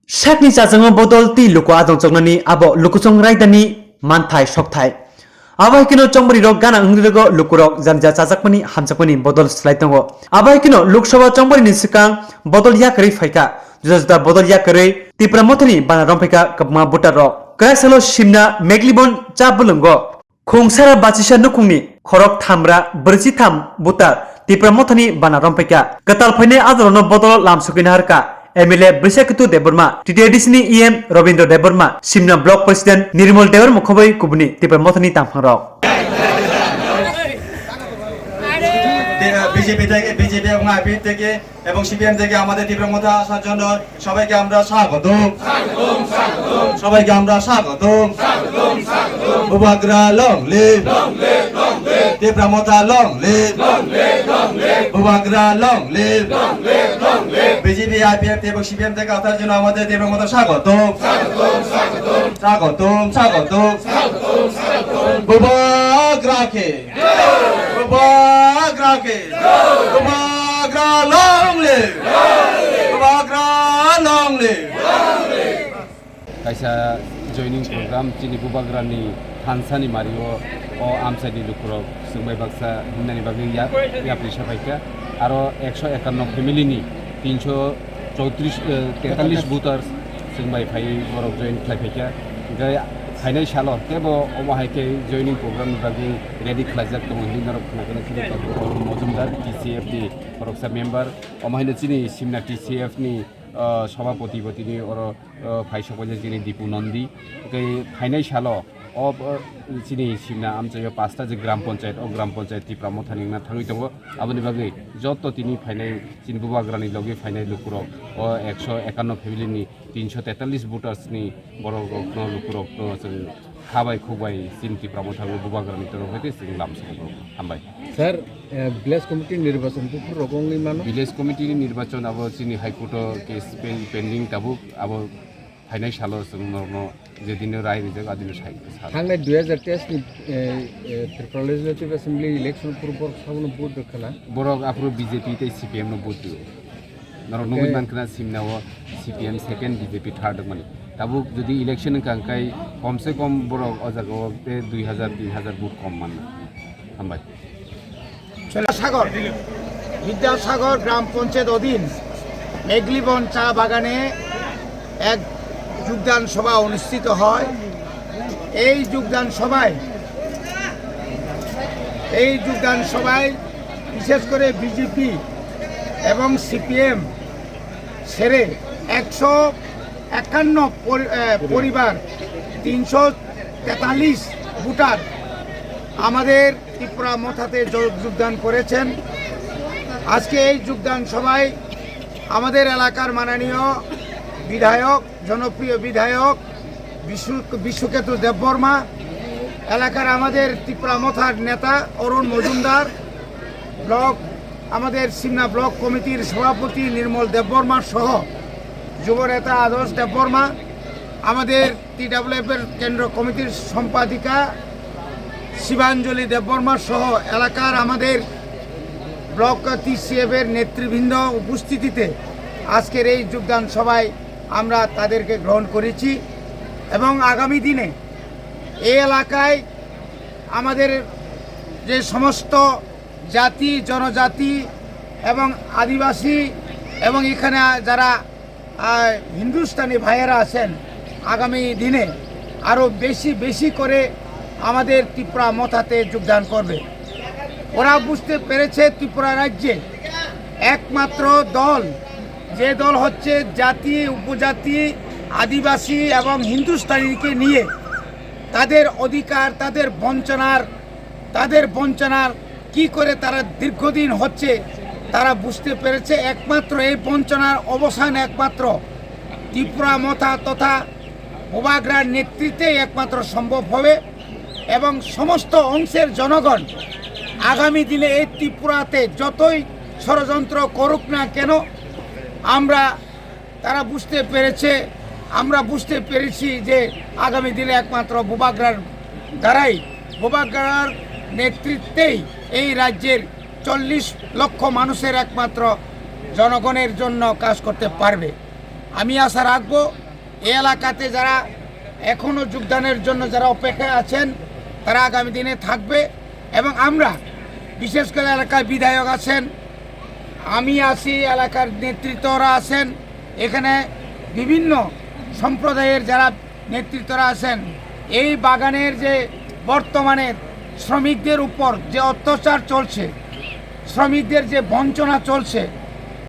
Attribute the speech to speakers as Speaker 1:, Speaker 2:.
Speaker 1: Sakni sasang botol ti luku adong chongnani abo lukusong raidani manthai sokthai. Abai kino chongbari rok gana ungrigo lukurok janja chajakmani hamjakmani botol slaitongo. Abai kino Loksabha chongbari ni sikang botol yakri phaika. Juda botol yakri tipra mothani bana romphaika kapma buta rok. Kaisalo simna meglibon chabulungo. Khungsara bachisa nukungni khorok thamra bersi tham buta tipra mothani bana romphaika. Katal phaine adrono botol lamsukina harka. MLA Brishaketu Deborma, TTDC EM Robindra Deborma, Simna Block President Nirmal Devar Mukhobai Kubni, Tipa Mothani Tamphang
Speaker 2: BJP এবং IPF থেকে এবং CPM থেকে আমাদের তীব্র মধ্যে আসার জন্য সবাইকে আমরা স্বাগতম বুবাগ্রা লং লিভ তীব্র মধ্যে long live Bubagra long live BJP IPF এবং সিপিএম থেকে আসার জন্য আমাদের তীব্র মধ্যে স্বাগতম বুবাগ্রাকে Bubagra long live!
Speaker 3: Kaisa joining program chini Bubagra ni Thansani Mario o Amsadi Lukurok Sumbai Baksa Hinani Bagi ya Prisha Paika aro 151 family ni 343 voters Sumbai Pai Borok join Klaipeka gaya Hainai Shalo Tebo Omahaike joining program bagi ready klajak to Hinarok Nakana Chini Mozumdar TCF ni Boroksa member Omahina Chini Simna TCF ni সভাপতি তিনি ওর ভাই সকলে যিনি দীপু নন্দী ফাইনাই সাল অ চিনি সিমনা আমচাই পাঁচটা যে গ্রাম পঞ্চায়েত ও গ্রাম পঞ্চায়েত টিপ্রা মথানিংনা থাঙি দङ আবনি বাগै যত তিনি ফাইনাই চিনি বুবাগ্রানি লগে ফাইনাই লুকুরক ও 151 ফ্যামিলিনি 343 ভোটার্সনি বড় লুকুরক খাবাই খুবাই চিনি টিপ্রা মথানি বুবাগ্রানি তরফতে সিং লামসং হামবাই
Speaker 4: স্যার ভিলেজ কমিটির নির্বাচন পুকুর রকমই মানো
Speaker 3: ভিলেজ কমিটির নির্বাচন আবো চিনি হাইকোর্ট কেস পেন্ডিং তাবুক আবো ফাইনাই সালো जोंनो जेदिनो राय रिजक आदिनो साइ
Speaker 4: थांनाय 2023 नि त्रिपुरा लेजिस्लेटिभ एसेम्बली इलेक्शन पूर्व सावनो भोट दखना
Speaker 3: बरक आप्रो बीजेपी ते सीपीएम नो भोट दियो नर नगुन मानखना सिमनाव सीपीएम सेकेंड बीजेपी थर्ड माने ताबु जदि इलेक्शन कांकाय कम से कम बरक अजागो ते 2000-3000 भोट कम मान हामबाय
Speaker 5: বিদ্যাসাগর গ্রাম পঞ্চায়েত অধীন মেঘলিবন চা বাগানে এক যোগদান সভা অনুষ্ঠিত হয়। এই যোগদান সভায় বিশেষ করে বিজেপি এবং সিপিএম সেরে 151 পরিবার 343 ভোটার আমাদের ত্রিপুরা মথাতে যোগদান করেছেন। আজকে এই যোগদান সভায় আমাদের এলাকার মাননীয় বিধায়ক জনপ্রিয় বিধায়ক বিশ্বকেতু দেববর্মা, এলাকার আমাদের ত্রিপুরা মথার নেতা অরুণ মজুমদার, আমাদের সিমনা ব্লক কমিটির সভাপতি নির্মল দেববর্মা সহ যুব নেতা আদর্শ দেববর্মা, আমাদের TWF এর কেন্দ্র কমিটির সম্পাদিকা শিবাঞ্জলি দেববর্মা সহ এলাকার আমাদের ব্লক TCF এর নেতৃবৃন্দ উপস্থিতিতে আজকের এই যোগদান সভায় আমরা তাদেরকে গ্রহণ করেছি এবং আগামী দিনে এই এলাকায় আমাদের যে সমস্ত জাতি জনজাতি এবং আদিবাসী এবং এখানে যারা হিন্দুস্তানি ভাইয়েরা আছেন আগামী দিনে আরও বেশি করে আমাদের ত্রিপুরা মথাতে যোগদান করবে। ওরা বুঝতে পেরেছে ত্রিপুরা রাজ্যে একমাত্র দল যে দল হচ্ছে জাতি উপজাতি আদিবাসী এবং হিন্দুস্তানিকে নিয়ে তাদের অধিকার তাদের বঞ্চনার কি করে তারা দীর্ঘদিন হচ্ছে তারা বুঝতে পেরেছে। একমাত্র এই বঞ্চনার অবসান একমাত্র ত্রিপুরা মথা তথা বুবাগ্রার নেতৃত্বে একমাত্র সম্ভব হবে এবং সমস্ত অংশের জনগণ আগামী দিনে এই ত্রিপুরাতে যতই ষড়যন্ত্র করুক না কেন তারা বুঝতে পেরেছি যে আগামী দিনে একমাত্র বুবাগ্রার নেতৃত্বেই এই রাজ্যের 40 লক্ষ মানুষের একমাত্র জনগণের জন্য কাজ করতে পারবে। আমি আশা রাখবো এই এলাকাতে যারা এখনও যোগদানের জন্য যারা অপেক্ষায় আছেন তারা আগামী দিনে থাকবে এবং আমরা বিশেষ করে এলাকার বিধায়ক আছেন, আমি আছি, এলাকার নেতৃত্বরা আছেন, এখানে বিভিন্ন সম্প্রদায়ের যারা নেতৃত্বরা আছেন, এই বাগানের যে বর্তমানে শ্রমিকদের উপর যে অত্যাচার চলছে, শ্রমিকদের যে বঞ্চনা চলছে